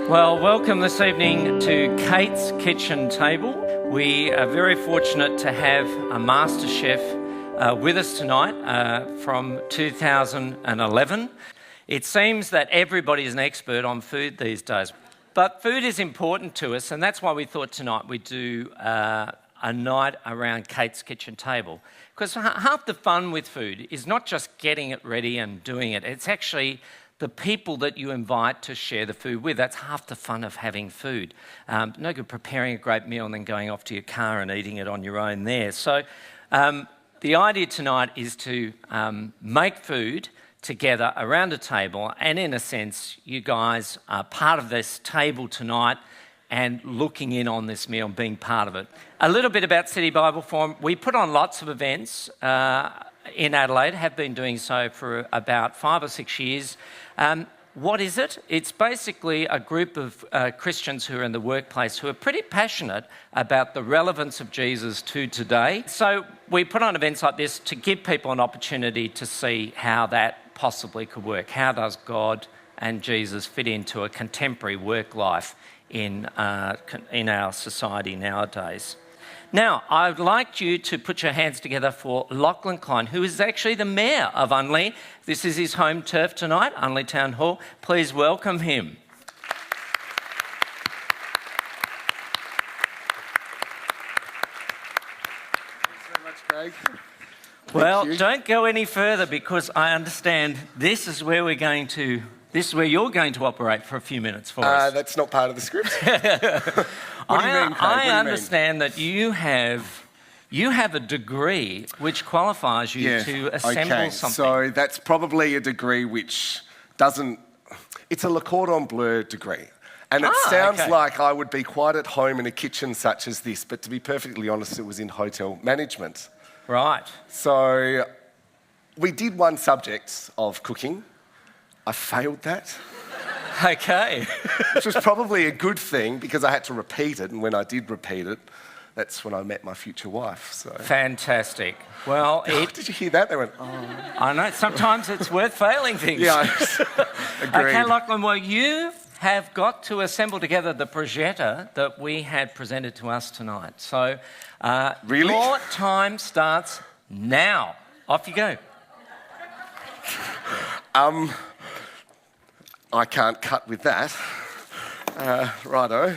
Well, welcome this evening to Kate's Kitchen Table. We are very fortunate to have a Masterchef with us tonight from 2011. It seems that everybody is an expert on food these days, but food is important to us, and that's why we thought tonight we'd do a night around Kate's Kitchen Table. Because half the fun with food is not just getting it ready and doing it, it's actually the people that you invite to share the food with. That's half the fun of having food. No good preparing a great meal and then going off to your car and eating it on your own there. So the idea tonight is to make food together around a table, and in a sense, you guys are part of this table tonight and looking in on this meal and being part of it. A little bit about City Bible Forum. We put on lots of events in Adelaide, have been doing so for about 5 or 6 years. What is it? It's basically a group of Christians who are in the workplace who are pretty passionate about the relevance of Jesus to today. So we put on events like this to give people an opportunity to see how that possibly could work. How does God and Jesus fit into a contemporary work life in our society nowadays? Now, I'd like you to put your hands together for Lachlan Cline, who is actually the Mayor of Unley. This is his home turf tonight, Unley Town Hall. Please welcome him. Thanks very much, Craig. Well, don't go any further, because I understand this is where you're going to operate for a few minutes for us. That's not part of the script. What do you mean, Craig? I understand that you have a degree which qualifies you to assemble something. So that's probably a degree which doesn't... It's a Le Cordon Bleu degree. And it sounds like I would be quite at home in a kitchen such as this, but to be perfectly honest, it was in hotel management. Right. So we did one subject of cooking. I failed that. Okay. Which was probably a good thing, because I had to repeat it, and when I did repeat it, that's when I met my future wife. So fantastic. Well, did you hear that? They went, oh. I know, sometimes it's worth failing things. Yeah, agreed. Okay, Lachlan, well, you have got to assemble together the projector that we had presented to us tonight. So really? Your time starts now. Off you go. I can't cut with that. Righto.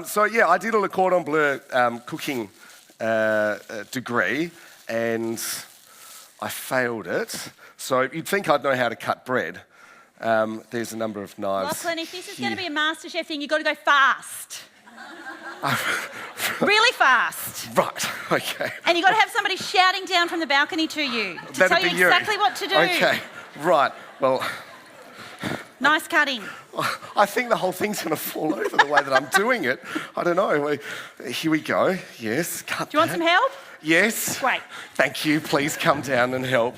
So yeah, I did a Le Cordon Bleu cooking degree, and I failed it. So you'd think I'd know how to cut bread. There's a number of knives. Lachlan, if this is going to be a MasterChef thing, you've got to go fast. Really fast. Right, okay. And you've got to have somebody shouting down from the balcony to you to tell you exactly what to do. Okay, right. Well... Nice cutting. I think the whole thing's going to fall over the way that I'm doing it. I don't know. Here we go. Yes, cut. Do you want some help? Yes. Great. Thank you. Please come down and help.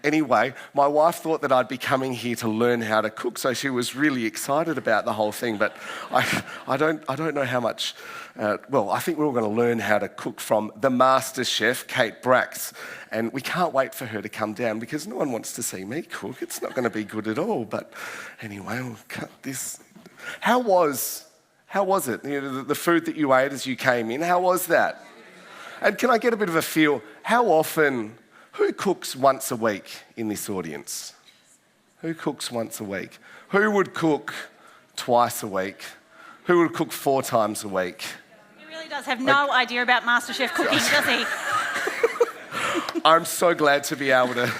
Anyway, my wife thought that I'd be coming here to learn how to cook, so she was really excited about the whole thing. But I don't know how much. I think we're all going to learn how to cook from the Masterchef, Kate Bracks, and we can't wait for her to come down, because no one wants to see me cook. It's not going to be good at all. But anyway, we'll cut this. How was it? You know, the food that you ate as you came in. How was that? And can I get a bit of a feel? How often? Who cooks once a week in this audience? Who cooks once a week? Who would cook twice a week? Who would cook 4 times a week? He really does have no idea about MasterChef cooking, does he? I'm so glad to be able to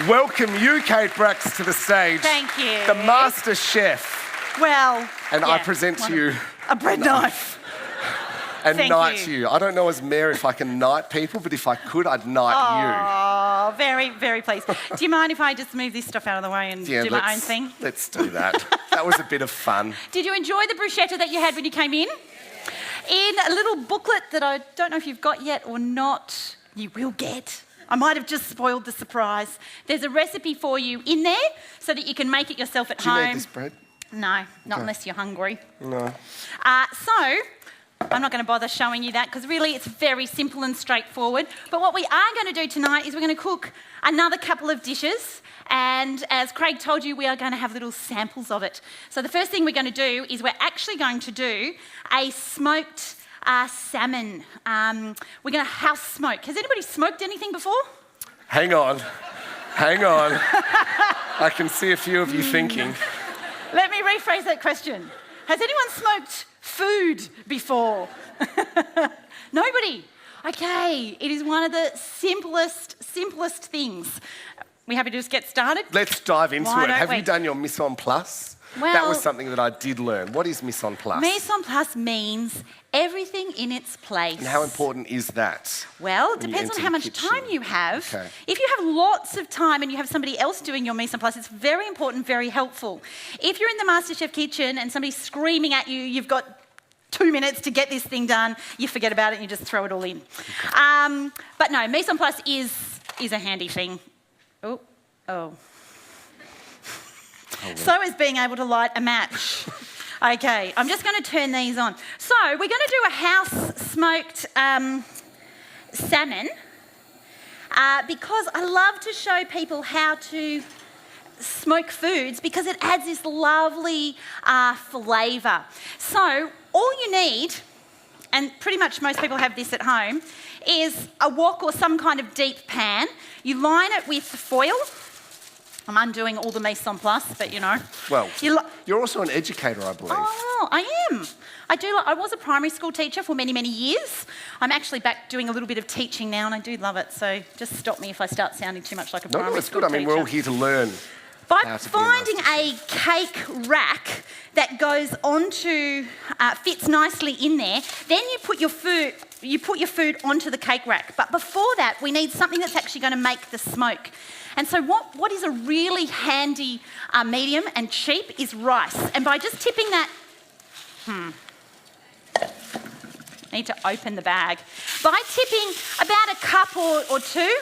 welcome you, Kate Bracks, to the stage. Thank you. The Master Chef. Well, and I present to you a bread knife. And knight you. I don't know as Mayor if I can knight people, but if I could, I'd knight you. Oh, very, very pleased. Do you mind if I just move this stuff out of the way and do my own thing? Let's do that. That was a bit of fun. Did you enjoy the bruschetta that you had when you came in? In a little booklet that I don't know if you've got yet or not, you will get. I might have just spoiled the surprise. There's a recipe for you in there so that you can make it yourself at home. Do you need this bread? No, not unless you're hungry. No. So, I'm not going to bother showing you that because really it's very simple and straightforward. But what we are going to do tonight is we're going to cook another couple of dishes. And as Craig told you, we are going to have little samples of it. So the first thing we're going to do is we're actually going to do a smoked salmon. We're going to house smoke. Has anybody smoked anything before? Hang on. I can see a few of you thinking. Let me rephrase that question. Has anyone smoked food before? Nobody? Okay, it is one of the simplest things. We happy to just get started? Let's dive into it. Have we? you done your mise en place? Well, that was something that I did learn. What is mise en place? Mise en place means everything in its place. And how important is that? Well, it depends on how much time you have. Okay. If you have lots of time and you have somebody else doing your mise en place, it's very important, very helpful. If you're in the Masterchef kitchen and somebody's screaming at you, you've got 2 minutes to get this thing done, you forget about it and you just throw it all in. But no, mise en place is a handy thing. Oh. So is being able to light a match. Okay, I'm just going to turn these on. So we're going to do a house smoked salmon because I love to show people how to smoke foods because it adds this lovely flavour. So all you need, and pretty much most people have this at home, is a wok or some kind of deep pan. You line it with foil. I'm undoing all the mise en place, but you know. Well, you're also an educator, I believe. Oh, I am. I was a primary school teacher for many, many years. I'm actually back doing a little bit of teaching now, and I do love it. So just stop me if I start sounding too much like a primary school teacher. No, it's good. I mean, we're all here to learn. By finding a cake rack that goes onto, fits nicely in there, then you put your food onto the cake rack. But before that, we need something that's actually going to make the smoke. And so what is a really handy medium and cheap is rice. And by just tipping that, need to open the bag. By tipping about a cup or two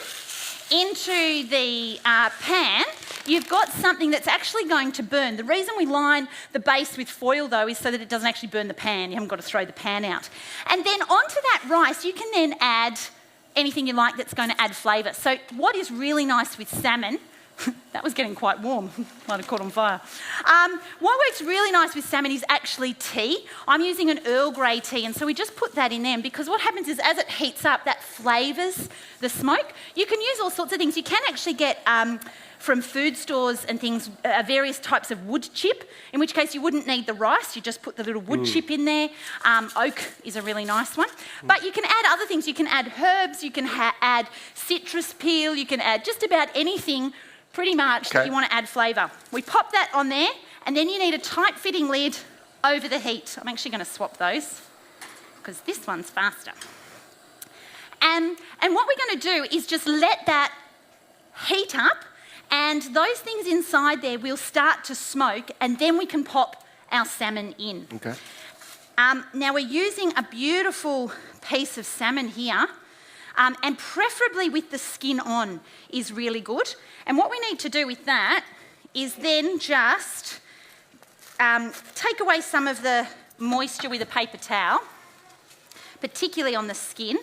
into the pan, you've got something that's actually going to burn. The reason we line the base with foil, though, is so that it doesn't actually burn the pan. You haven't got to throw the pan out. And then onto that rice, you can then add anything you like that's going to add flavour. So what is really nice with salmon, that was getting quite warm, might have caught on fire. What works really nice with salmon is actually tea. I'm using an Earl Grey tea, and so we just put that in there because what happens is as it heats up, that flavours the smoke. You can use all sorts of things. You can actually get from food stores and things, various types of wood chip, in which case you wouldn't need the rice, you just put the little wood chip in there. Oak is a really nice one. But you can add other things. You can add herbs, you can add citrus peel, you can add just about anything pretty much that you want to add flavour. We pop that on there, and then you need a tight-fitting lid over the heat. I'm actually going to swap those because this one's faster. And what we're going to do is just let that heat up, and those things inside there will start to smoke, and then we can pop our salmon in. Okay. Now we're using a beautiful piece of salmon here, and preferably with the skin on is really good. And what we need to do with that is then just take away some of the moisture with a paper towel, particularly on the skin.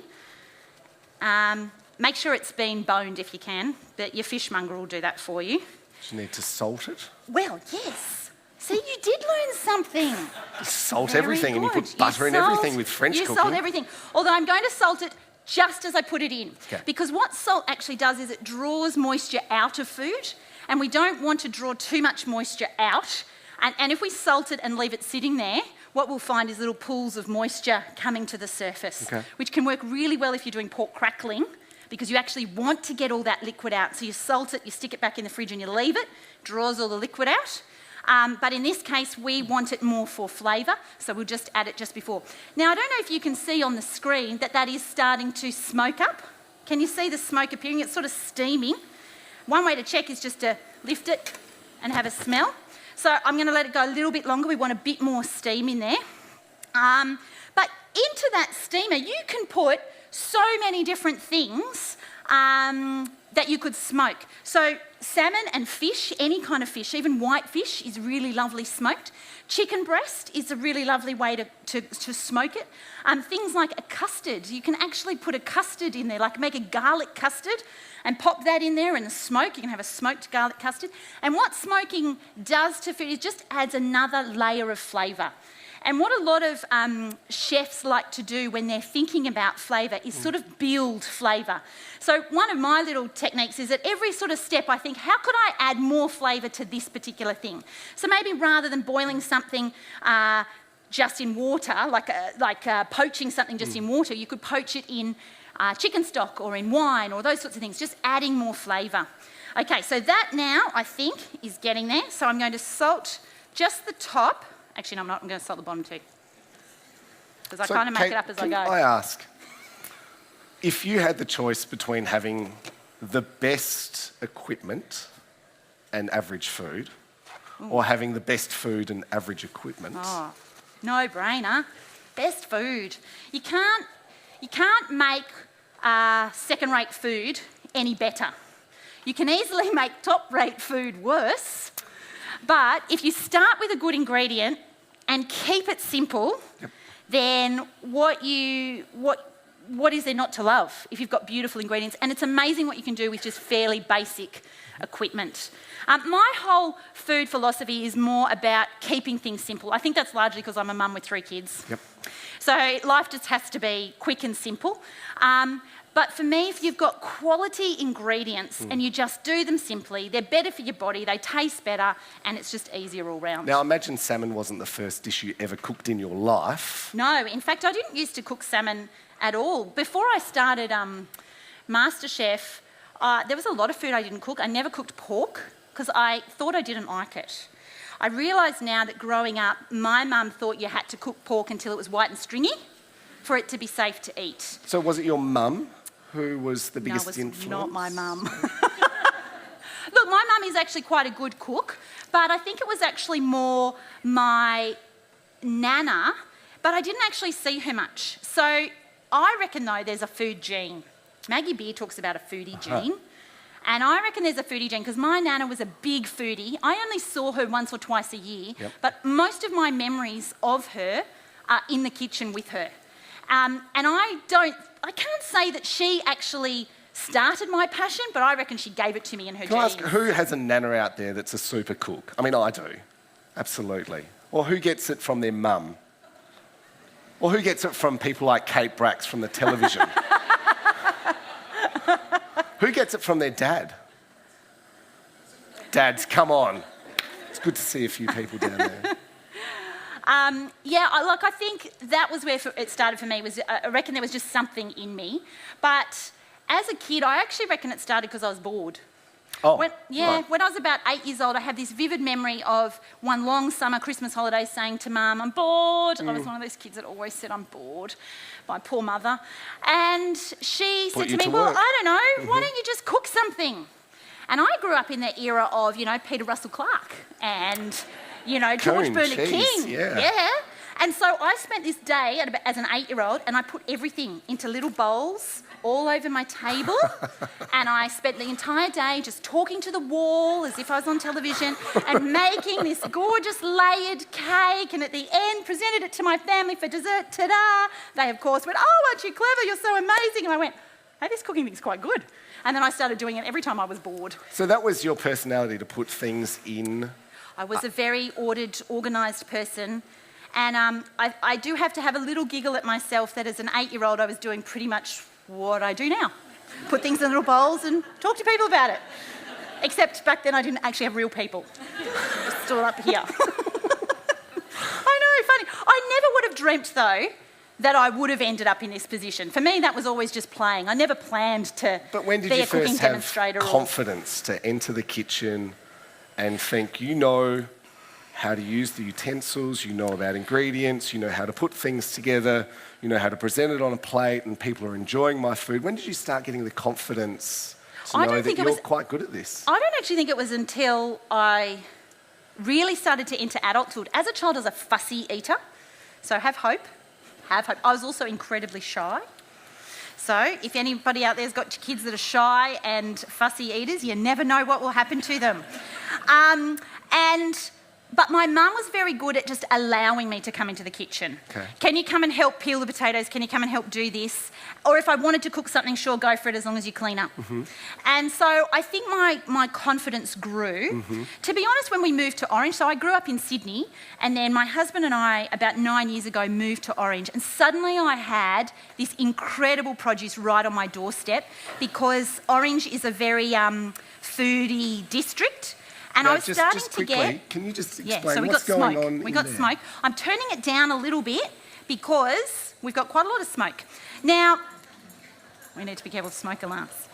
Make sure it's been boned if you can, but your fishmonger will do that for you. Do you need to salt it? Well, yes. See, you did learn something. You salt Very everything good. and you put butter in everything with French cooking. You salt everything. Although I'm going to salt it just as I put it in. Okay. Because what salt actually does is it draws moisture out of food, and we don't want to draw too much moisture out. And if we salt it and leave it sitting there, what we'll find is little pools of moisture coming to the surface, which can work really well if you're doing pork crackling, because you actually want to get all that liquid out. So you salt it, you stick it back in the fridge and you leave it, draws all the liquid out. But in this case, we want it more for flavour, so we'll just add it just before. Now, I don't know if you can see on the screen that is starting to smoke up. Can you see the smoke appearing? It's sort of steaming. One way to check is just to lift it and have a smell. So I'm going to let it go a little bit longer. We want a bit more steam in there. But into that steamer, you can put so many different things that you could smoke. So salmon and fish, any kind of fish, even white fish is really lovely smoked. Chicken breast is a really lovely way to smoke it. Things like a custard, you can actually put a custard in there, like make a garlic custard and pop that in there and smoke. You can have a smoked garlic custard. And what smoking does to food, it just adds another layer of flavour. And what a lot of chefs like to do when they're thinking about flavour is sort of build flavour. So one of my little techniques is at every sort of step I think, how could I add more flavour to this particular thing? So maybe rather than boiling something just in water, like poaching something just in water, you could poach it in chicken stock or in wine or those sorts of things, just adding more flavour. Okay, so that now I think is getting there. So I'm going to salt just the top. Actually, no, I'm not. I'm going to salt the bottom too. Because I kind of make it up as I go. I ask, if you had the choice between having the best equipment and average food, or having the best food and average equipment... Oh, no brainer. Best food. You can't make second-rate food any better. You can easily make top-rate food worse. But if you start with a good ingredient and keep it simple, then what is there not to love if you've got beautiful ingredients? And it's amazing what you can do with just fairly basic equipment. My whole food philosophy is more about keeping things simple. I think that's largely because I'm a mum with 3 kids. Yep. So life just has to be quick and simple. But for me, if you've got quality ingredients and you just do them simply, they're better for your body, they taste better, and it's just easier all round. Now, I imagine salmon wasn't the first dish you ever cooked in your life. No, in fact, I didn't used to cook salmon at all. Before I started Masterchef, there was a lot of food I didn't cook. I never cooked pork because I thought I didn't like it. I realise now that growing up, my mum thought you had to cook pork until it was white and stringy for it to be safe to eat. So was it your mum who was the biggest influence? No, it was not my mum. Look, my mum is actually quite a good cook, but I think it was actually more my nana, but I didn't actually see her much. So I reckon, though, there's a food gene. Maggie Beer talks about a foodie gene, and I reckon there's a foodie gene because my nana was a big foodie. I only saw her once or twice a year, but most of my memories of her are in the kitchen with her. And I can't say that she actually started my passion, but I reckon she gave it to me in her genes. Can I ask, who has a nana out there that's a super cook? I mean, I do. Absolutely. Or who gets it from their mum? Or who gets it from people like Kate Bracks from the television? Who gets it from their dad? Dads, come on. It's good to see a few people down there. I think that was where it started for me. I reckon there was just something in me. But as a kid, I actually reckon it started because I was bored. When I was about 8 years old, I have this vivid memory of one long summer Christmas holiday saying to Mum, I'm bored. I was one of those kids that always said I'm bored. My poor mother. And she said to me, well, I don't know, why don't you just cook something? And I grew up in the era of, Peter Russell Clark and... George Bernard King. Yeah. And so I spent this day as an 8-year-old and I put everything into little bowls all over my table and I spent the entire day just talking to the wall as if I was on television and making this gorgeous layered cake, and at the end presented it to my family for dessert. Ta-da! They, of course, went, oh, aren't you clever? You're so amazing. And I went, hey, this cooking thing's quite good. And then I started doing it every time I was bored. So that was your personality, to put things in... I was a very ordered, organised person, and I do have to have a little giggle at myself that as an 8-year-old I was doing pretty much what I do now. Put things in little bowls and talk to people about it. Except back then I didn't actually have real people. Just stood up here. I know, funny. I never would have dreamt, though, that I would have ended up in this position. For me, that was always just playing. I never planned to be a cooking demonstrator. But when did you first have confidence to enter the kitchen and think, how to use the utensils, about ingredients, how to put things together, how to present it on a plate and people are enjoying my food? When did you start getting the confidence to know that you're quite good at this? I don't actually think it was until I really started to enter adulthood. As a child, I was a fussy eater, so have hope. I was also incredibly shy. So if anybody out there's got kids that are shy and fussy eaters, you never know what will happen to them. But my mum was very good at just allowing me to come into the kitchen. Okay. Can you come and help peel the potatoes? Can you come and help do this? Or if I wanted to cook something, sure, go for it as long as you clean up. And so I think my confidence grew. To be honest, when we moved to Orange, so I grew up in Sydney, and then my husband and I, about 9 years ago, moved to Orange. And suddenly I had this incredible produce right on my doorstep, because Orange is a very foodie district. And Now, I was starting just to quickly, get... can you just Yeah, explain so we what's got going smoke. on We in got there? smoke. I'm turning it down a little bit because we've got quite a lot of smoke. Now, we need to be careful with smoke alarms.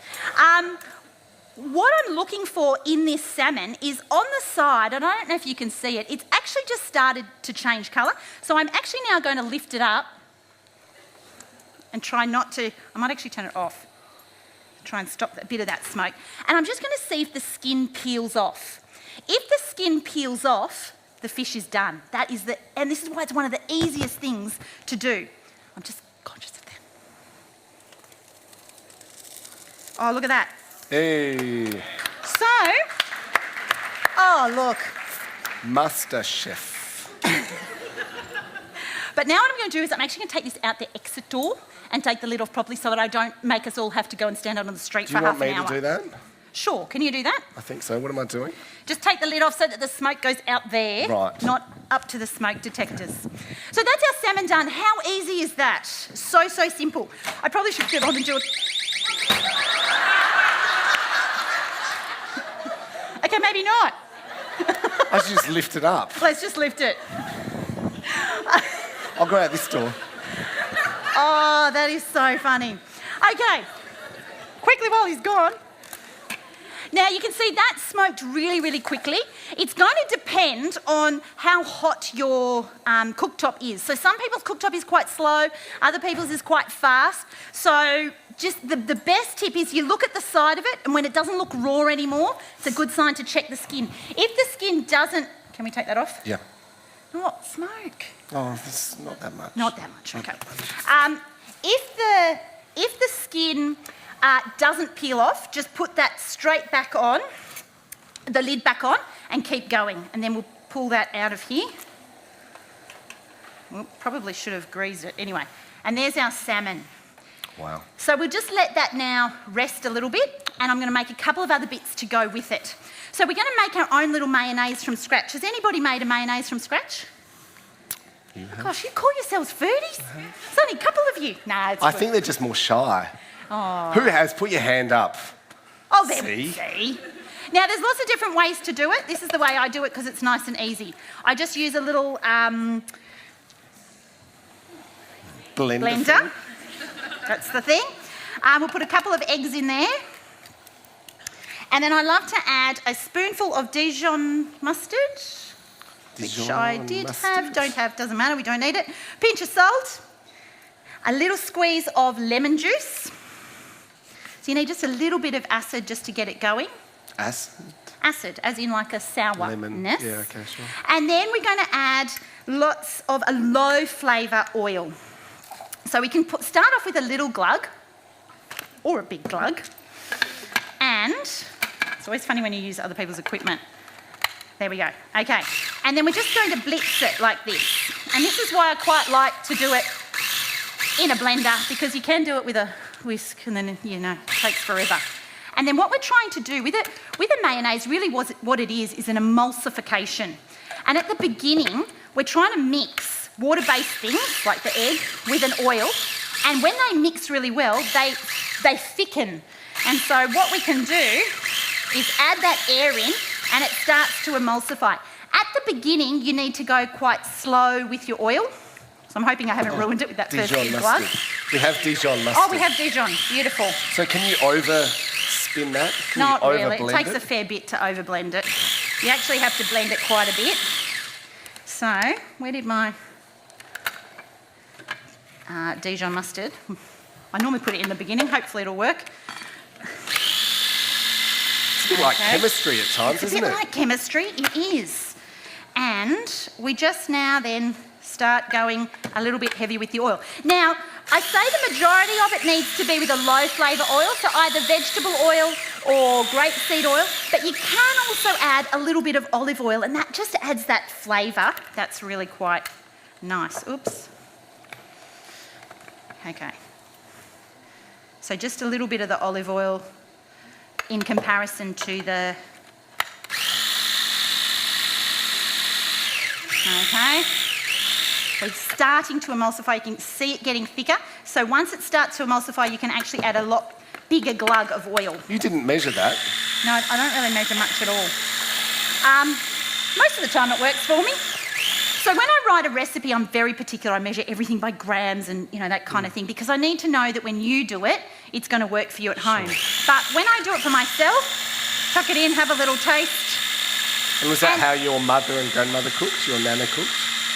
What I'm looking for in this salmon is on the side, and I don't know if you can see it, it's actually just started to change colour. So I'm actually now going to lift it up and try not to... I might actually turn it off. Try and stop a bit of that smoke. And I'm just going to see if the skin peels off. If the skin peels off, the fish is done. And this is why it's one of the easiest things to do. I'm just conscious of that. Oh, look at that. Hey, So, oh, look. Masterchef. But now what I'm going to do is I'm actually going to take this out the exit door and take the lid off properly so that I don't make us all have to go and stand out on the street Do for you half want an me hour. to do that? Sure, can you do that? I think so. What am I doing? Just take the lid off so that the smoke goes out there, Right. not up to the smoke detectors. So that's our salmon done. How easy is that? So simple. I probably should get on and do it. Okay, maybe not. I should just lift it up. Let's just lift it. I'll go out this door. Oh, that is so funny. Okay, quickly while he's gone. Now you can see that smoked really quickly. It's going to depend on how hot your cooktop is. So some people's cooktop is quite slow, other people's is quite fast. So just the best tip is you look at the side of it, and when it doesn't look raw anymore, it's a good sign to check the skin. If the skin doesn't... Can we take that off? Yeah. Oh, smoke. Oh, it's not that much. Not that much, okay. If the skin doesn't peel off, just put that straight back on, the lid back on, and keep going. And then we'll pull that out of here. Well, probably should have greased it. Anyway, and there's our salmon. Wow. So we'll just let that now rest a little bit, and I'm going to make a couple of other bits to go with it. So we're going to make our own little mayonnaise from scratch. Has anybody made a mayonnaise from scratch? You have? Gosh, you call yourselves foodies? There's only a couple of you. Nah, it's I good. think they're just more shy. Oh. Who has? Put your hand up. Oh, there we see. Now, there's lots of different ways to do it. This is the way I do it because it's nice and easy. I just use a little blender. Thing. That's the thing. We'll put a couple of eggs in there. And then I love to add a spoonful of Dijon mustard, which I did have, don't have, doesn't matter, we don't need it. Pinch of salt, a little squeeze of lemon juice. So you need just a little bit of acid just to get it going. Acid? Acid, as in like a sourness. Lemon. Yeah, okay, sure. And then we're going to add lots of a low flavour oil. So we can start off with a little glug, or a big glug. And it's always funny when you use other people's equipment. There we go. Okay. And then we're just going to blitz it like this. And this is why I quite like to do it in a blender, because you can do it with a whisk and then, you know, it takes forever. And then what we're trying to do with it, with a mayonnaise, really what it is an emulsification. And at the beginning, we're trying to mix water-based things like the egg with an oil. And when they mix really well, they thicken. And so what we can do is add that air in and it starts to emulsify. At the beginning, you need to go quite slow with your oil. So I'm hoping I haven't ruined it with that first Dijon big glug. mustard. We have Dijon mustard. Oh, we have Dijon. Beautiful. So can you over-spin that? Can Not you really. It over-blend takes a fair bit to overblend it. You actually have to blend it quite a bit. So, where did my Dijon mustard? I normally put it in the beginning. Hopefully it'll work. It's a bit like chemistry at times, It's a isn't bit it? like chemistry. It is. And we just now then start going a little bit heavy with the oil. Now, I say the majority of it needs to be with a low flavour oil, so either vegetable oil or grapeseed oil, but you can also add a little bit of olive oil, and that just adds that flavour. That's really quite nice. Oops. Okay. So just a little bit of the olive oil in comparison to the... Okay. So it's starting to emulsify. You can see it getting thicker. So once it starts to emulsify, you can actually add a lot bigger glug of oil. You didn't measure that. No, I don't really measure much at all. Most of the time it works for me. So when I write a recipe, I'm very particular. I measure everything by grams and, that kind of thing, because I need to know that when you do it, it's going to work for you at home. But when I do it for myself, chuck it in, have a little taste. And was that how your mother and grandmother cooked, your nana cooked?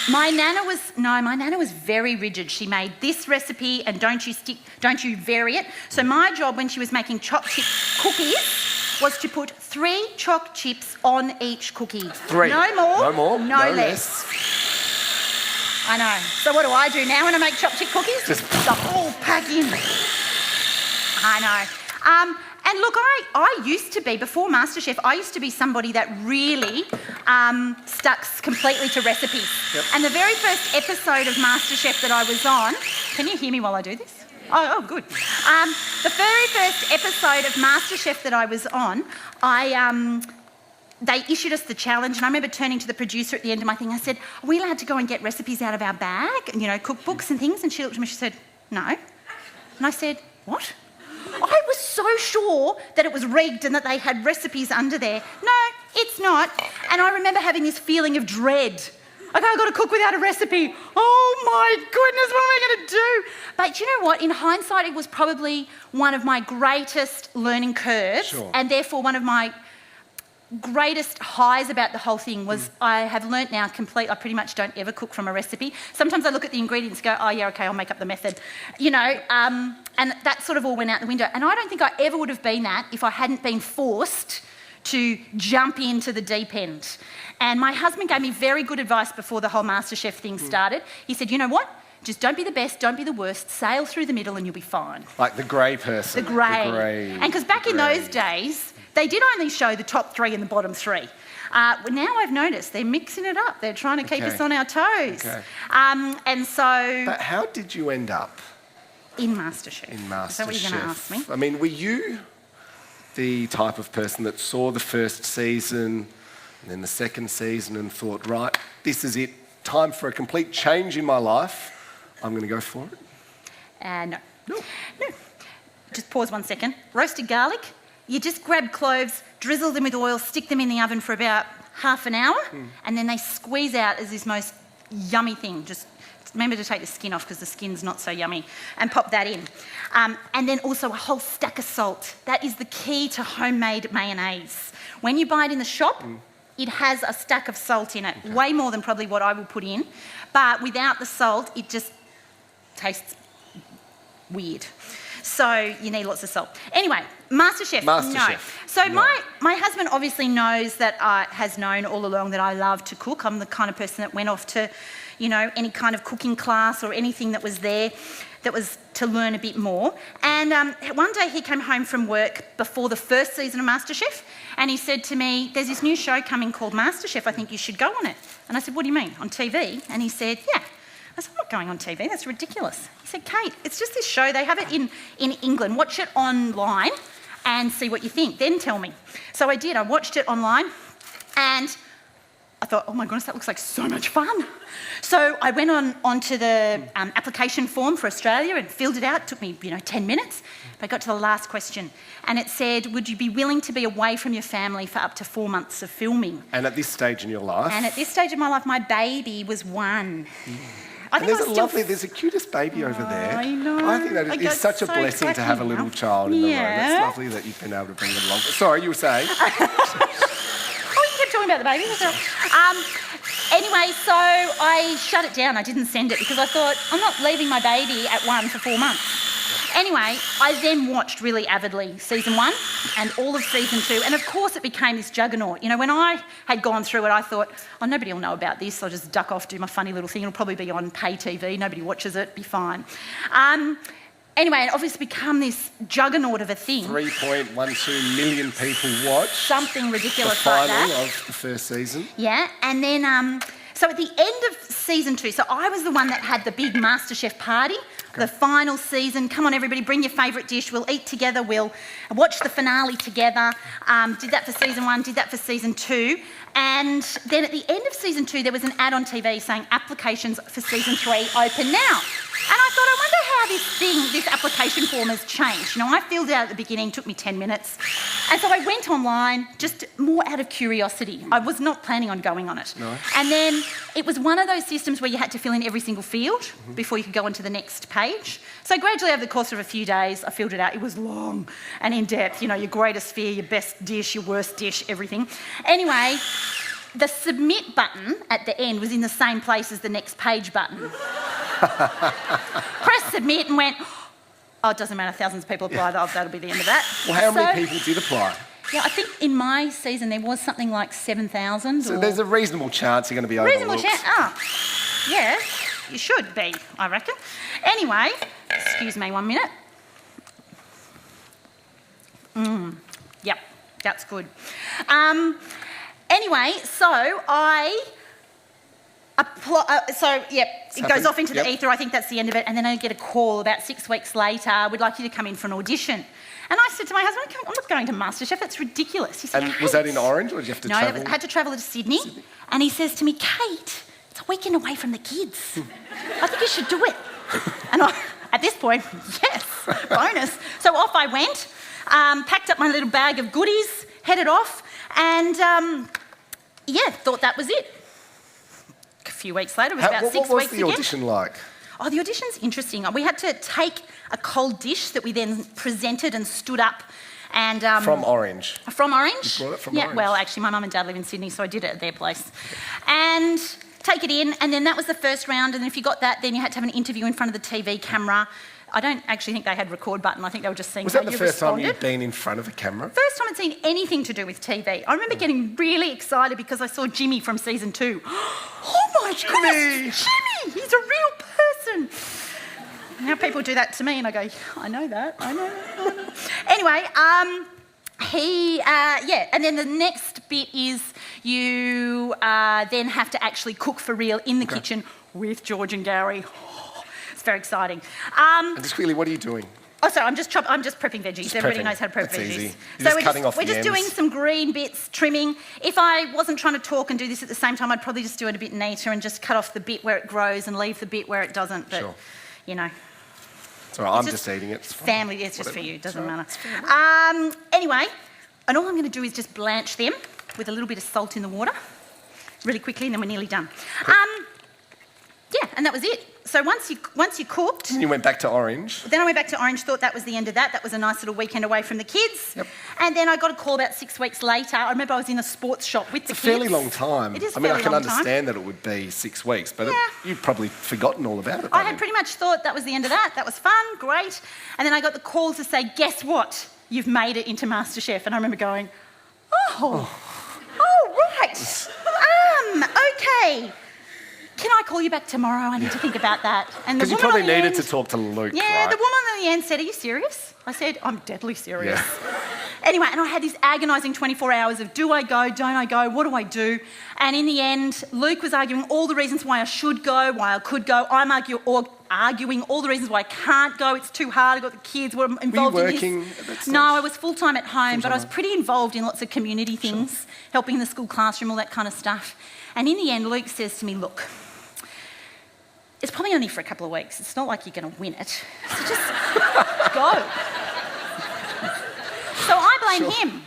My nana was very rigid. She made this recipe and don't you vary it. So my job when she was making chopped chip cookies was to put 3 chopped chips on each cookie. 3? No more. No more. No less. I know. So what do I do now when I make chopped chip cookies? Just the whole pack in. I know. And look, I used to be, before Masterchef, I used to be somebody that really stuck completely to recipes. Yep. And the very first episode of Masterchef that I was on, can you hear me while I do this? Oh, good. The very first episode of Masterchef that I was on, they issued us the challenge, and I remember turning to the producer at the end of my thing. I said, "Are we allowed to go and get recipes out of our bag, and cookbooks and things?" And she looked at me. She said, "No." And I said, "What?" I was so sure that it was rigged and that they had recipes under there. No, it's not. And I remember having this feeling of dread. Okay, I've got to cook without a recipe. Oh my goodness, what am I going to do? But you know what? In hindsight, it was probably one of my greatest learning curves, Sure. and therefore one of my greatest highs about the whole thing was I have learnt now I pretty much don't ever cook from a recipe. Sometimes I look at the ingredients and go, oh yeah, okay, I'll make up the method. And that sort of all went out the window. And I don't think I ever would have been that if I hadn't been forced to jump into the deep end. And my husband gave me very good advice before the whole MasterChef thing started. He said, you know what? Just don't be the best, don't be the worst, sail through the middle and you'll be fine. Like the grey person. The grey. And because back in those days, they did only show the top 3 and the bottom 3. Now I've noticed they're mixing it up. They're trying to keep us on our toes. Okay. And so... But how did you end up in Masterchef? in Masterchef? Is that what you're going to ask me? I mean, were you the type of person that saw the first season and then the second season and thought, right, this is it, time for a complete change in my life, I'm going to go for it? No. Just pause 1 second. Roasted garlic, you just grab cloves, drizzle them with oil, stick them in the oven for about half an hour, and then they squeeze out as this most yummy thing. Just remember to take the skin off because the skin's not so yummy, and pop that in. And then also a whole stack of salt. That is the key to homemade mayonnaise. When you buy it in the shop, it has a stack of salt in it, way more than probably what I will put in. But without the salt, it just tastes weird. So you need lots of salt. Anyway, Masterchef. No. So my husband obviously knows that has known all along that I love to cook. I'm the kind of person that went off to, any kind of cooking class or anything that was there that was to learn a bit more. And one day he came home from work before the first season of Masterchef, and he said to me, "There's this new show coming called Masterchef. I think you should go on it." And I said, "What do you mean, on TV?" And he said, "Yeah." I said, "I'm not going on TV, that's ridiculous." He said, "Kate, it's just this show, they have it in England, watch it online and see what you think, then tell me." So I did, I watched it online and I thought, oh my goodness, that looks like so much fun. So I went onto the application form for Australia and filled it out. It took me 10 minutes, but I got to the last question and it said, would you be willing to be away from your family for up to 4 months of filming? And at this stage in your life? And at this stage of my life, my baby was 1. I think there's the cutest baby over there. I know. I think that is such a blessing to have a little child in the room. That's lovely that you've been able to bring them along. Sorry, you were saying? You kept talking about the baby. Anyway, so I shut it down. I didn't send it because I thought, I'm not leaving my baby at 1 for 4 months. Anyway, I then watched really avidly season 1 and all of season 2, and of course it became this juggernaut. You know, when I had gone through it, I thought, oh, nobody will know about this, I'll just duck off, do my funny little thing, it'll probably be on pay TV, nobody watches it, be fine. Anyway, it obviously become this juggernaut of a thing. 3.12 million people watch. Something ridiculous the like final that. of the first season. Yeah, and then, so at the end of season 2, so I was the one that had the big Masterchef party, the final season. Come on, everybody, bring your favourite dish. We'll eat together. We'll watch the finale together. Did that for season 1, did that for season 2. And then at the end of season 2, there was an ad on TV saying applications for season 3 open now. And I thought, I wonder how this application form has changed. You know, I filled it out at the beginning, took me 10 minutes. And so I went online, just more out of curiosity. I was not planning on going on it. No. And then it was one of those systems where you had to fill in every single field before you could go on to the next page. So gradually over the course of a few days, I filled it out. It was long and in-depth, you know, your greatest fear, your best dish, your worst dish, everything. Anyway, the submit button at the end was in the same place as the next page button. Press submit and went, oh, it doesn't matter, thousands of people applied, that'll be the end of that. Well, how many people did apply? Yeah, I think in my season there was something like 7,000. So there's a reasonable chance you're going to be overlooked. Reasonable chance, yeah, you should be, I reckon. Anyway, excuse me 1 minute. Yep, that's good. Anyway, so it goes off into the ether. I think that's the end of it. And then I get a call about 6 weeks later. We'd like you to come in for an audition. And I said to my husband, I'm not going to Masterchef. It's ridiculous. He said, And Kate. was that in Orange or did you have to travel? No, I had to travel to Sydney. And he says to me, Kate, it's a weekend away from the kids. I think you should do it. And at this point, yes, bonus. So off I went, packed up my little bag of goodies, headed off, and thought that was it. A few weeks later, it was about 6 weeks again. What was the audition like? Oh, the audition's interesting. We had to take a cold dish that we then presented and stood up and... from Orange? From Orange. You brought it from Orange? Yeah, well, actually, my mum and dad live in Sydney, so I did it at their place. And take it in, and then that was the first round, and if you got that, then you had to have an interview in front of the TV camera. I don't actually think they had a record button. I think they were just seeing how you responded. Was that the first time you'd been in front of a camera? First time I'd seen anything to do with TV. I remember getting really excited because I saw Jimmy from season 2. Oh my goodness, Jimmy! He's a real person. Now people do that to me and I go, I know that. Anyway, and then the next bit is you then have to actually cook for real in the kitchen with George and Gary. It's very exciting. And just quickly, what are you doing? Oh, sorry, I'm just prepping veggies. Everybody knows how to prep That's veggies. Easy. So we're just doing some green bits, trimming. If I wasn't trying to talk and do this at the same time, I'd probably just do it a bit neater and just cut off the bit where it grows and leave the bit where it doesn't. But, you know. It's all right, I'm just eating it. It's family, it's just for you, doesn't matter. Anyway, and all I'm going to do is just blanch them with a little bit of salt in the water really quickly and then we're nearly done. And that was it. So once you cooked... And you went back to Orange. Then I went back to Orange, thought that was the end of that. That was a nice little weekend away from the kids. Yep. And then I got a call about 6 weeks later. I remember I was in a sports shop with the kids. It's a fairly long time. It is a I mean, fairly I can long time. understand that it would be 6 weeks, but you've probably forgotten all about it. I had pretty much thought that was the end of that. That was fun, great. And then I got the call to say, guess what? You've made it into Masterchef. And I remember going, oh right. Okay. Can I call you back tomorrow? I need to think about that. And because you probably needed to talk to Luke, Yeah, right? the woman at the end said, are you serious? I said, I'm deadly serious. Yeah. Anyway, and I had this agonising 24 hours of do I go, don't I go, what do I do? And in the end, Luke was arguing all the reasons why I should go, why I could go. I'm arguing all the reasons why I can't go. It's too hard. I've got the kids. We're involved Were you in working this. at that stage? No, I was full-time at home, but I was pretty involved in lots of community things, helping in the school classroom, all that kind of stuff. And in the end, Luke says to me, look, it's probably only for a couple of weeks. It's not like you're going to win it. So just go. So I blame him.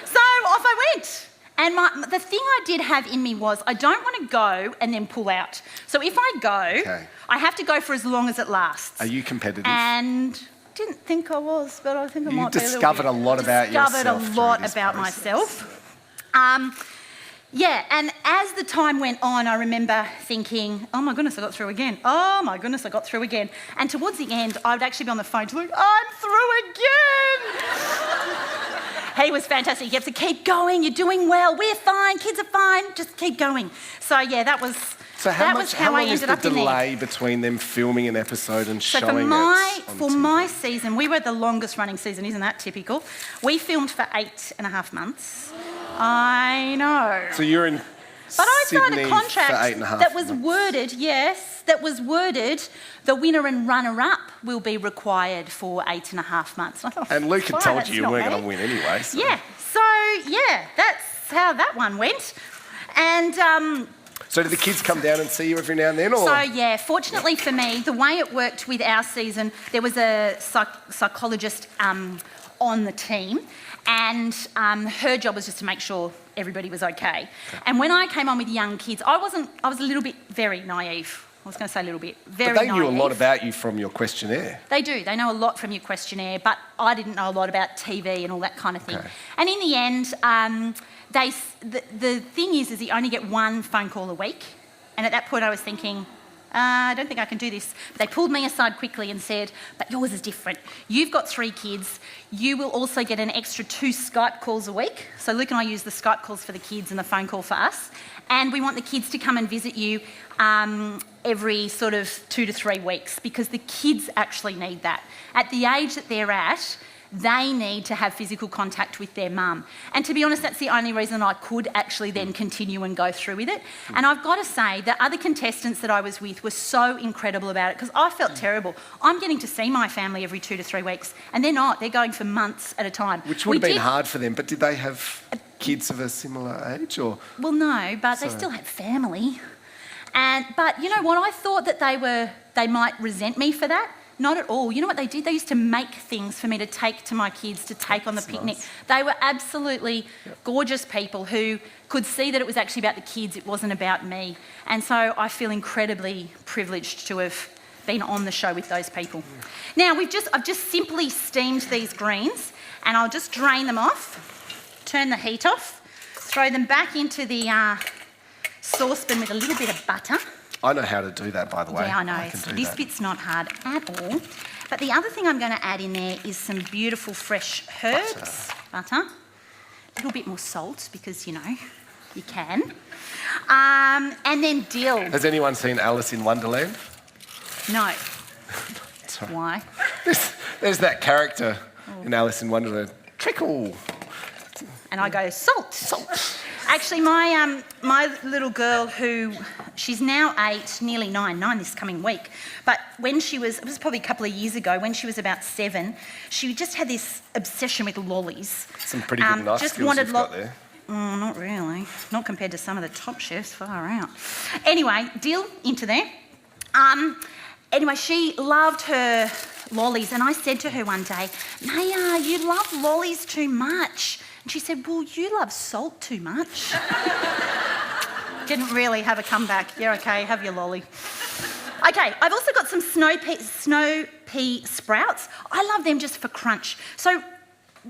So off I went. And the thing I did have in me was I don't want to go and then pull out. So if I go, I have to go for as long as it lasts. Are you competitive? And didn't think I was, but I think I might be a little bit. You discovered a lot about yourself. Discovered a lot about myself. Yeah, and as the time went on, I remember thinking, oh my goodness, I got through again. Oh my goodness, I got through again. And towards the end, I would actually be on the phone to look, I'm through again. He was fantastic. You have to keep going. You're doing well. We're fine. Kids are fine. Just keep going. So yeah, that was. So how long is the delay between them filming an episode and showing it? For my season, we were the longest running season. Isn't that typical? We filmed for 8.5 months. I know. So you're in. But I signed Sydney a contract for 8.5 that was months. worded, yes, that was worded, the winner and runner-up will be required for 8.5 months. I thought, And Luke had fine, told that's you you not weren't bad. going to win anyway. So. Yeah, that's how that one went. And So do the kids come down and see you every now and then? Or? so, yeah, fortunately for me, the way it worked with our season, there was a psychologist on the team, and her job was just to make sure everybody was okay. And when I came on with young kids, I was a little bit very naive. I was going to say a little bit, very But they naive. knew a lot about you from your questionnaire. They do. They know a lot from your questionnaire, but I didn't know a lot about TV and all that kind of thing. Okay. And in the end, the thing is you only get one phone call a week. And at that point, I was thinking, I don't think I can do this. But they pulled me aside quickly and said, but yours is different. You've got 3 kids. You will also get an extra 2 Skype calls a week. So Luke and I use the Skype calls for the kids and the phone call for us. And we want the kids to come and visit you every sort of 2 to 3 weeks, because the kids actually need that. At the age that they're at, they need to have physical contact with their mum. And to be honest, that's the only reason I could actually then continue and go through with it. And I've got to say, the other contestants that I was with were so incredible about it, because I felt terrible. I'm getting to see my family every 2 to 3 weeks, and they're not. They're going for months at a time. Which would have been hard for them, but did they have kids of a similar age? Or? Well, no, but they still had family. But you know what? I thought that they might resent me for that. Not at all. You know what they did? They used to make things for me to take to my kids, to take on the picnic. Nice. They were absolutely gorgeous people who could see that it was actually about the kids, it wasn't about me. And so I feel incredibly privileged to have been on the show with those people. Now, I've just simply steamed these greens, and I'll just drain them off, turn the heat off, throw them back into the saucepan with a little bit of butter. I know how to do that, by the way. Yeah, I know. I can do This that. bit's not hard at all. But the other thing I'm going to add in there is some beautiful fresh herbs. Butter. A little bit more salt, because, you know, you can. And then dill. Has anyone seen Alice in Wonderland? No. Sorry. Why? There's that character in Alice in Wonderland. Trickle. And I go, salt. Salt. Actually, my little girl, she's now 8, nearly 9 this coming week. But when it was probably a couple of years ago, when she was about 7, she just had this obsession with lollies. Some pretty good knife skills you've got there. Not really. Not compared to some of the top chefs, far out. Anyway, dill into there. Anyway, she loved her lollies, and I said to her one day, Maya, you love lollies too much. And she said, well, you love salt too much. Didn't really have a comeback. Yeah, okay, have your lolly. Okay, I've also got some snow pea sprouts. I love them just for crunch. So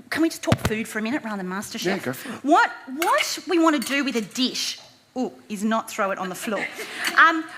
can we just talk food for a minute rather than Masterchef? Yeah, go for it. What we want to do with a dish is not throw it on the floor.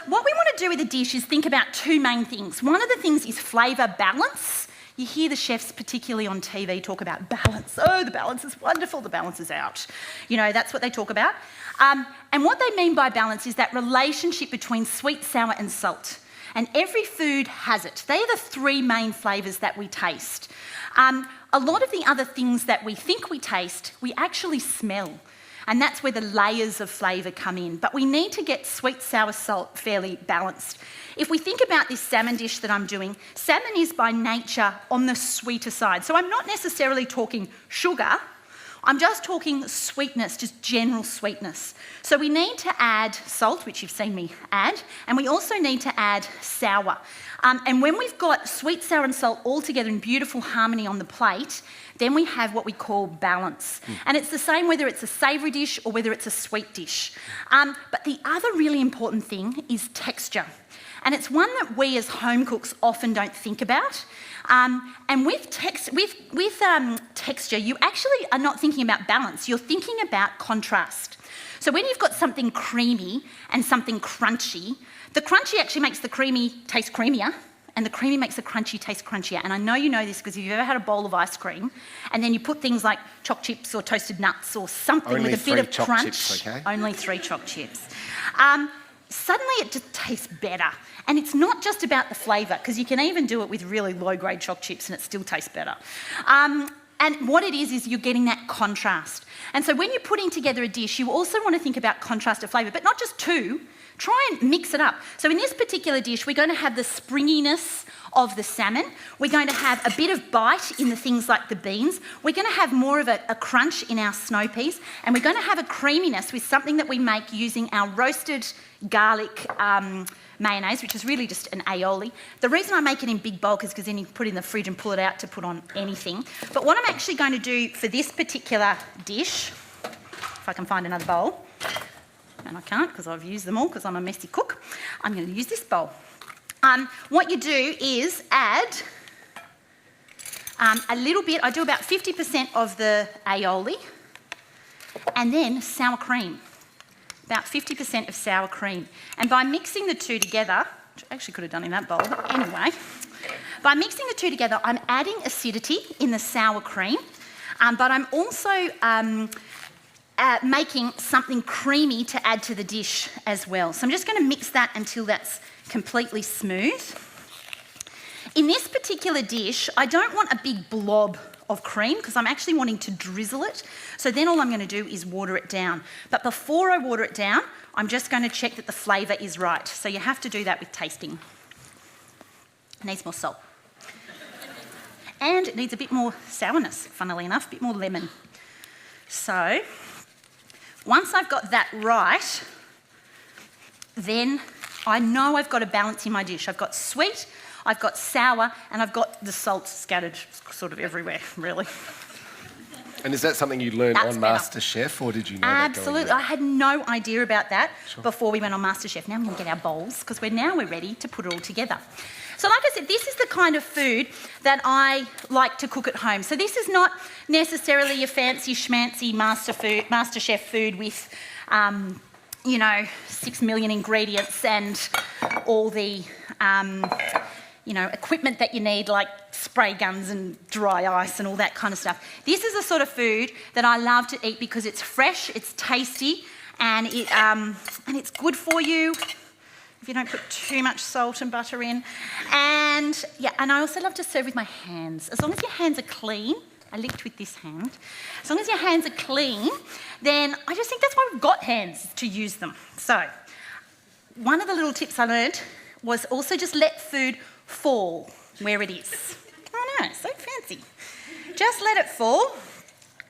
What we want to do with a dish is think about 2 main things. One of the things is flavour balance. You hear the chefs, particularly on TV, talk about balance. Oh, the balance is wonderful, the balance is out. You know, that's what they talk about. And what they mean by balance is that relationship between sweet, sour and salt. And every food has it. They are the 3 main flavours that we taste. A lot of the other things that we think we taste, we actually smell. And that's where the layers of flavour come in. But we need to get sweet, sour, salt fairly balanced. If we think about this salmon dish that I'm doing, salmon is by nature on the sweeter side. So I'm not necessarily talking sugar, I'm just talking sweetness, just general sweetness. So we need to add salt, which you've seen me add, and we also need to add sour. And when we've got sweet, sour and salt all together in beautiful harmony on the plate, then we have what we call balance. And it's the same whether it's a savoury dish or whether it's a sweet dish. But the other really important thing is texture. And it's one that we as home cooks often don't think about. And with texture, you actually are not thinking about balance, you're thinking about contrast. So when you've got something creamy and something crunchy, the crunchy actually makes the creamy taste creamier, and the creamy makes the crunchy taste crunchier. And I know you know this because if you've ever had a bowl of ice cream and then you put things like choc chips or toasted nuts or something Only with a bit of choc crunch. chips, okay? Only 3 choc chips. Suddenly it just tastes better. And it's not just about the flavour, because you can even do it with really low-grade choc chips and it still tastes better. And what it is you're getting that contrast. And so when you're putting together a dish, you also want to think about contrast of flavour, but not just two. Try and mix it up. So in this particular dish, we're going to have the springiness of the salmon. We're going to have a bit of bite in the things like the beans. We're going to have more of a crunch in our snow peas. And we're going to have a creaminess with something that we make using our roasted garlic mayonnaise, which is really just an aioli. The reason I make it in big bulk is because then you put it in the fridge and pull it out to put on anything. But what I'm actually going to do for this particular dish, if I can find another bowl, and I can't because I've used them all because I'm a messy cook, I'm going to use this bowl. What you do is add a little bit, I do about 50% of the aioli, and then sour cream. About 50% of sour cream. And by mixing the two together, which I actually could have done in that bowl, but anyway, by mixing the two together, I'm adding acidity in the sour cream, but I'm also making something creamy to add to the dish as well. So I'm just going to mix that until that's completely smooth. In this particular dish, I don't want a big blob of cream because I'm actually wanting to drizzle it. So then all I'm going to do is water it down. But before I water it down, I'm just going to check that the flavour is right. So you have to do that with tasting. It needs more salt. And it needs a bit more sourness, funnily enough, a bit more lemon. So once I've got that right, then I know I've got a balance in my dish. I've got sweet, I've got sour, and I've got the salt scattered sort of everywhere, really. And is that something you learned That's on better. MasterChef, or did you know Absolutely. that going I had no idea about that before we went on MasterChef. Now we're going to get our bowls because we're ready to put it all together. So like I said, this is the kind of food that I like to cook at home. So this is not necessarily your fancy schmancy MasterChef food with, 6 million ingredients and all the, equipment that you need, like spray guns and dry ice and all that kind of stuff. This is the sort of food that I love to eat because it's fresh, it's tasty, and it's good for you if you don't put too much salt and butter in. And I also love to serve with my hands. As long as your hands are clean, I licked with this hand. As long as your hands are clean, then I just think that's why we've got hands, to use them. So one of the little tips I learned was also just let food fall where it is. I know, so fancy. Just let it fall.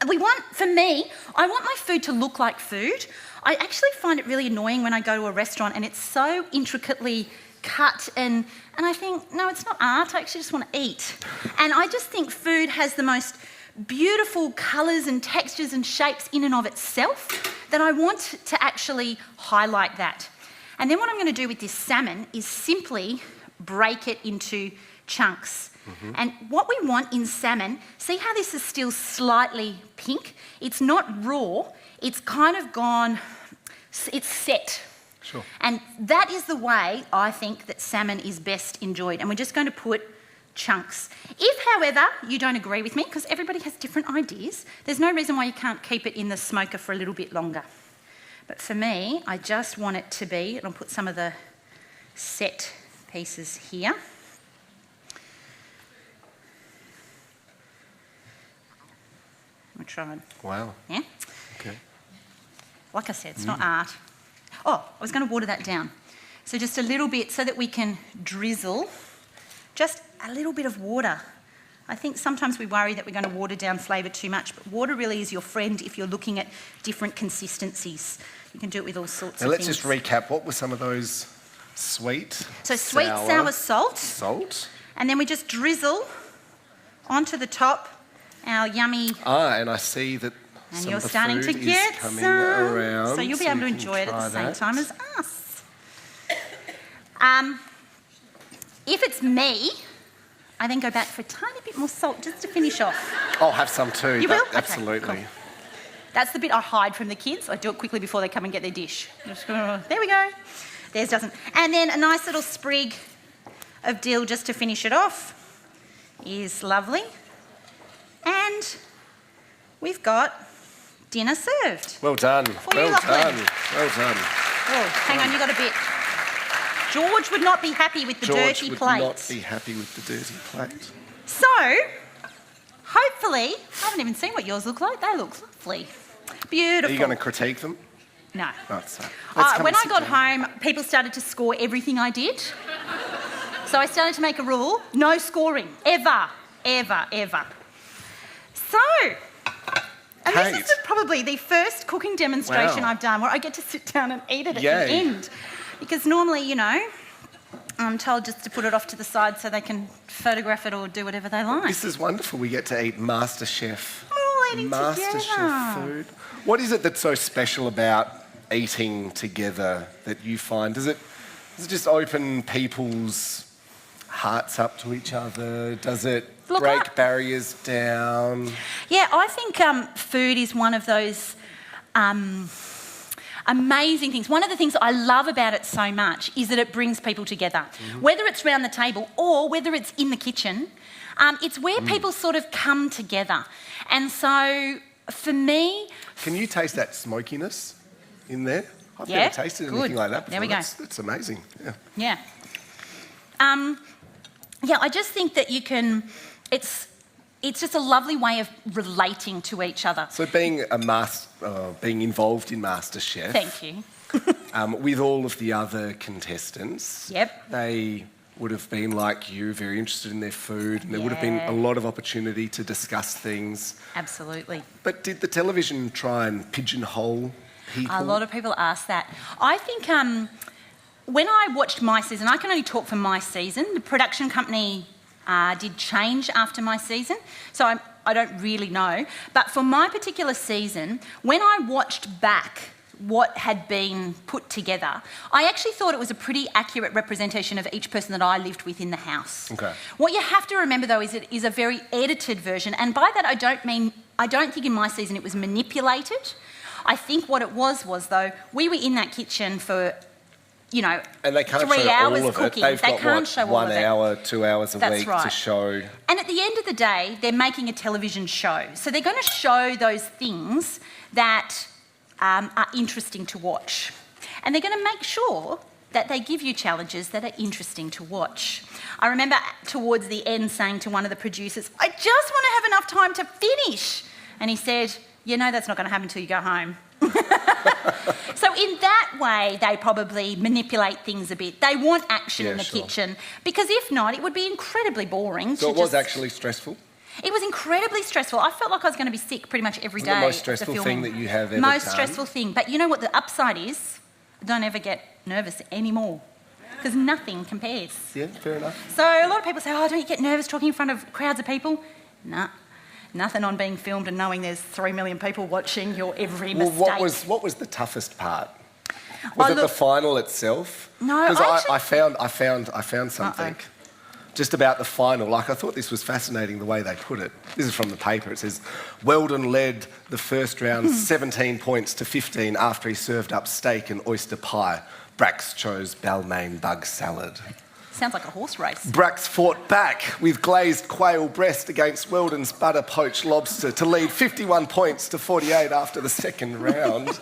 I want my food to look like food. I actually find it really annoying when I go to a restaurant and it's so intricately cut and I think, no, it's not art, I actually just want to eat. And I just think food has the most beautiful colours and textures and shapes in and of itself that I want to actually highlight that. And then what I'm going to do with this salmon is simply break it into chunks. Mm-hmm. And what we want in salmon, see how this is still slightly pink? It's not raw, it's kind of gone, it's set. Sure. And that is the way I think that salmon is best enjoyed. And we're just going to put chunks. If, however, you don't agree with me, because everybody has different ideas, there's no reason why you can't keep it in the smoker for a little bit longer. But for me, I just want it to be, and I'll put some of the set pieces here. I'll try and... Wow. Yeah? Okay. Like I said, it's not art. Oh, I was going to water that down. So just a little bit so that we can drizzle just a little bit of water. I think sometimes we worry that we're going to water down flavour too much, but water really is your friend if you're looking at different consistencies. You can do it with all sorts of Now let's things. just recap. What were some of those? Sweet, So sweet, sour, salt. Salt. And then we just drizzle onto the top our yummy... And I see that And some you're of the starting food to is get coming some. around. So you'll be able to you enjoy can it at try the same that. time as us. If it's me, I then go back for a tiny bit more salt just to finish off. I'll have some too. You will? Okay, Absolutely. cool. That's the bit I hide from the kids. I do it quickly before they come and get their dish. There we go. Theirs doesn't. And then a nice little sprig of dill just to finish it off is lovely. And we've got dinner served. Well done. Well done. Well done. Oh, hang on, you got a bit. George would not be happy with the dirty plate. George would not be happy with the dirty plate. So, hopefully, I haven't even seen what yours look like. They look lovely. Beautiful. Are you going to critique them? No. Right, so When I got home, people started to score everything I did. So I started to make a rule, no scoring, ever, ever, ever. So, and Kate. this is probably the first cooking demonstration I've done where I get to sit down and eat it at the end. Because normally, you know, I'm told just to put it off to the side so they can photograph it or do whatever they like. This is wonderful. We get to eat Masterchef. We're all eating Masterchef together. food. What is it that's so special about eating together that you find? Does it just open people's hearts up to each other? Does it break barriers down? Yeah, I think food is one of those amazing things. One of the things I love about it so much is that it brings people together. Whether it's round the table or whether it's in the kitchen, it's where people sort of come together. And so for me... Can you taste that smokiness in there? I've Yeah, never tasted anything like that before. There we go. That's amazing. Yeah. Yeah, I just think that you can... It's just a lovely way of relating to each other. So being involved in MasterChef... Thank you. with all of the other contestants... Yep. They would have been like you, very interested in their food, and there would have been a lot of opportunity to discuss things. Absolutely. But did the television try and pigeonhole people? A lot of people ask that. I think when I watched my season, I can only talk for my season. The production company did change after my season, so I don't really know. But for my particular season, when I watched back what had been put together, I actually thought it was a pretty accurate representation of each person that I lived with in the house. Okay. What you have to remember, though, is it is a very edited version, and by that I don't think in my season it was manipulated. I think what it was though, we were in that kitchen for, you know, and they can't 3 show hours all of cooking. It. They've They got, can't show all of it. 1 hour, 2 hours a week to show. And at the end of the day, they're making a television show. So they're going to show those things that are interesting to watch. And they're going to make sure that they give you challenges that are interesting to watch. I remember towards the end saying to one of the producers, I just want to have enough time to finish. And he said, you know that's not going to happen until you go home. So in that way, they probably manipulate things a bit. They want action in the kitchen, because if not, it would be incredibly boring. So it was actually stressful? It was incredibly stressful. I felt like I was going to be sick pretty much every day. The most stressful thing that you have ever done? Most stressful thing. But you know what the upside is? I don't ever get nervous anymore, because nothing compares. Yeah, fair enough. So a lot of people say, oh, don't you get nervous talking in front of crowds of people? Nah. Nothing on being filmed and knowing there's 3 million people watching your every mistake. Well, what was the toughest part? Was it the final itself? No, because I found something just about the final. Like, I thought this was fascinating the way they put it. This is from the paper. It says, Weldon led the first round 17 points to 15 after he served up steak and oyster pie. Bracks chose Balmain bug salad. Sounds like a horse race. Bracks fought back with glazed quail breast against Weldon's butter poached lobster to lead 51 points to 48 after the second round.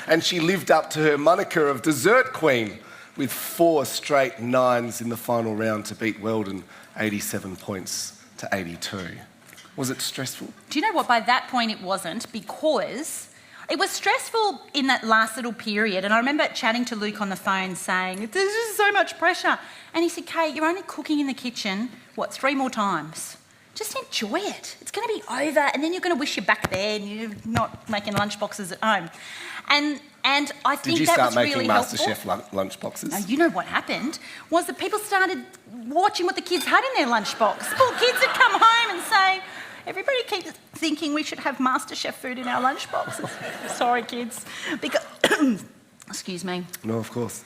And she lived up to her moniker of dessert queen with 4 straight 9s in the final round to beat Weldon 87 points to 82. Was it stressful? Do you know what? By that point it wasn't, because it was stressful in that last little period. And I remember chatting to Luke on the phone saying, there's just so much pressure. And he said, Kate, you're only cooking in the kitchen, 3 more times? Just enjoy it. It's going to be over, and then you're going to wish you're back there and you're not making lunchboxes at home. And I think that was really helpful. Did you start making MasterChef lunchboxes? Now, you know what happened was that people started watching what the kids had in their lunchbox. Poor kids would come home and say, everybody keeps thinking we should have MasterChef food in our lunchboxes. Sorry, kids. Because excuse me. No, of course.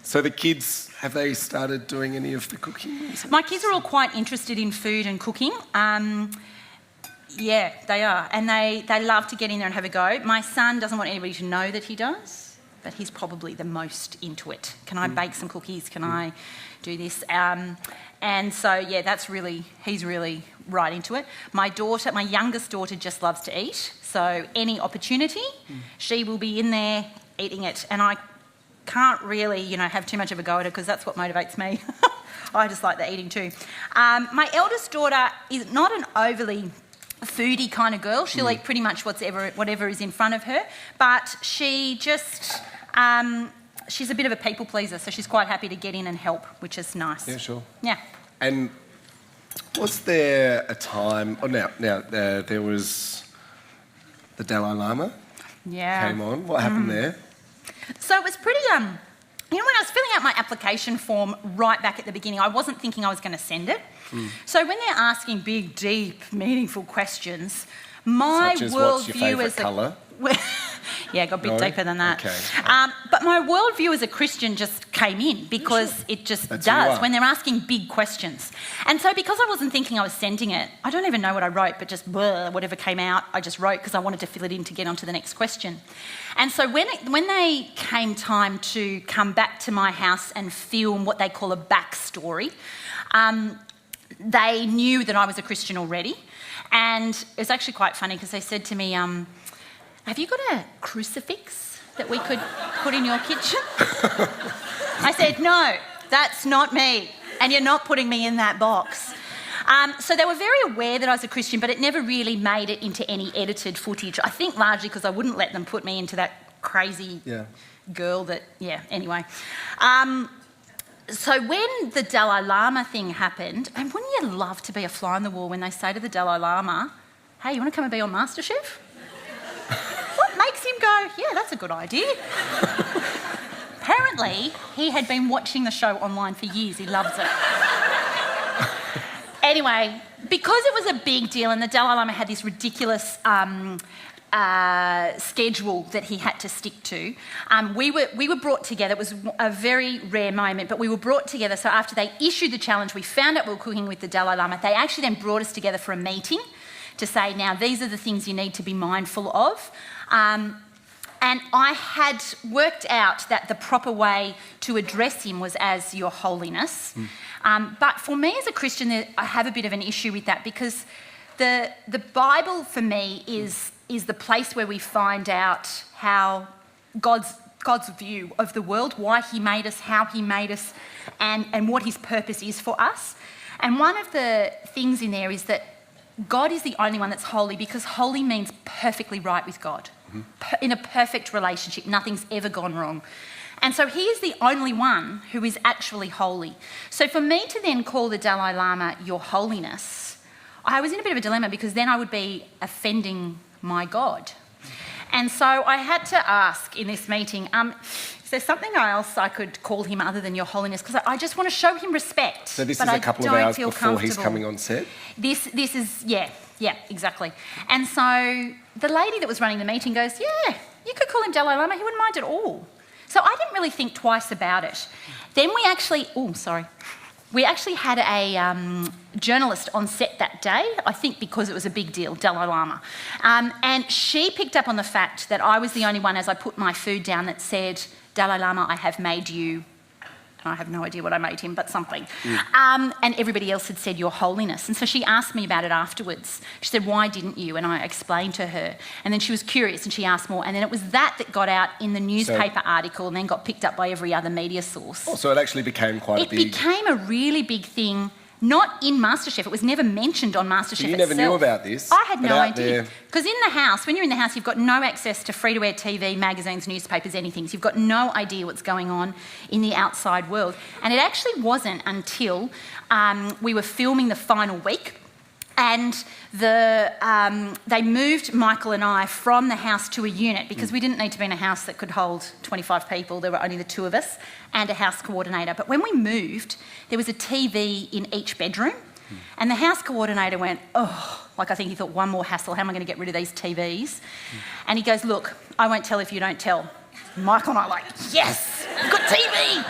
So the kids, have they started doing any of the cooking? My kids are all quite interested in food and cooking. Yeah, they are. And they love to get in there and have a go. My son doesn't want anybody to know that he does, but he's probably the most into it. Can I bake some cookies? Can I do this? And so, yeah, he's really right into it. My youngest daughter just loves to eat. So any opportunity, she will be in there eating it. And I can't really, have too much of a go at it because that's what motivates me. I just like the eating too. My eldest daughter is not an overly foodie kind of girl. She'll eat pretty much whatever is in front of her. But she just... she's a bit of a people pleaser, so she's quite happy to get in and help, which is nice. Yeah, sure. Yeah. And was there a time... Oh, now there was the Dalai Lama came on. What happened there? So it was pretty... when I was filling out my application form right back at the beginning, I wasn't thinking I was going to send it. So when they're asking big, deep, meaningful questions, my Such as worldview what's your favourite colour? Yeah, it got a bit deeper than that. Okay. But my worldview as a Christian just came in because it just does when they're asking big questions. And so because I wasn't thinking I was sending it, I don't even know what I wrote, but just whatever came out, I just wrote because I wanted to fill it in to get on to the next question. And so when they came time to come back to my house and film what they call a backstory, they knew that I was a Christian already. And it was actually quite funny because they said to me, have you got a crucifix that we could put in your kitchen? I said, no, that's not me. And you're not putting me in that box. So they were very aware that I was a Christian, but it never really made it into any edited footage. I think largely because I wouldn't let them put me into that crazy girl that, anyway. So when the Dalai Lama thing happened, and wouldn't you love to be a fly on the wall when they say to the Dalai Lama, hey, you want to come and be on Masterchef? What makes him go, yeah, that's a good idea? Apparently, he had been watching the show online for years. He loves it. Anyway, because it was a big deal and the Dalai Lama had this ridiculous schedule that he had to stick to, we were brought together. It was a very rare moment, but we were brought together. So after they issued the challenge, we found out we were cooking with the Dalai Lama. They actually then brought us together for a meeting to say, now, these are the things you need to be mindful of. And I had worked out that the proper way to address him was as Your Holiness. But for me as a Christian, I have a bit of an issue with that because the Bible for me is the place where we find out how God's view of the world, why he made us, how he made us, and what his purpose is for us. And one of the things in there is that God is the only one that's holy because holy means perfectly right with God. In a perfect relationship, nothing's ever gone wrong. And so he is the only one who is actually holy. So for me to then call the Dalai Lama Your Holiness, I was in a bit of a dilemma because then I would be offending my God. And so I had to ask in this meeting, is there something else I could call him other than Your Holiness? Because I just want to show him respect. So this is a couple of hours before he's coming on set? This is, yeah, exactly. And so the lady that was running the meeting goes, yeah, you could call him Dalai Lama, he wouldn't mind at all. So I didn't really think twice about it. Then we actually had a journalist on set that day, I think because it was a big deal, Dalai Lama. And she picked up on the fact that I was the only one, as I put my food down, that said, Dalai Lama, I have made you, and I have no idea what I made him, but something. And everybody else had said, Your Holiness. And so she asked me about it afterwards. She said, why didn't you? And I explained to her. And then she was curious and she asked more. And then it was that got out in the newspaper article and then got picked up by every other media source. Oh, so it actually became quite a big... It became a really big thing. Not in Masterchef. It was never mentioned on Masterchef itself. You never knew about this? I had no idea. Because in the house, when you're in the house, you've got no access to free-to-air TV, magazines, newspapers, anything. So you've got no idea what's going on in the outside world. And it actually wasn't until we were filming the final week and they moved Michael and I from the house to a unit because we didn't need to be in a house that could hold 25 people. There were only the two of us and a house coordinator. But when we moved, there was a TV in each bedroom. And the house coordinator went, I think he thought, one more hassle, how am I going to get rid of these TVs? And he goes, look, I won't tell if you don't tell. Michael and I are like, yes, we've got TV.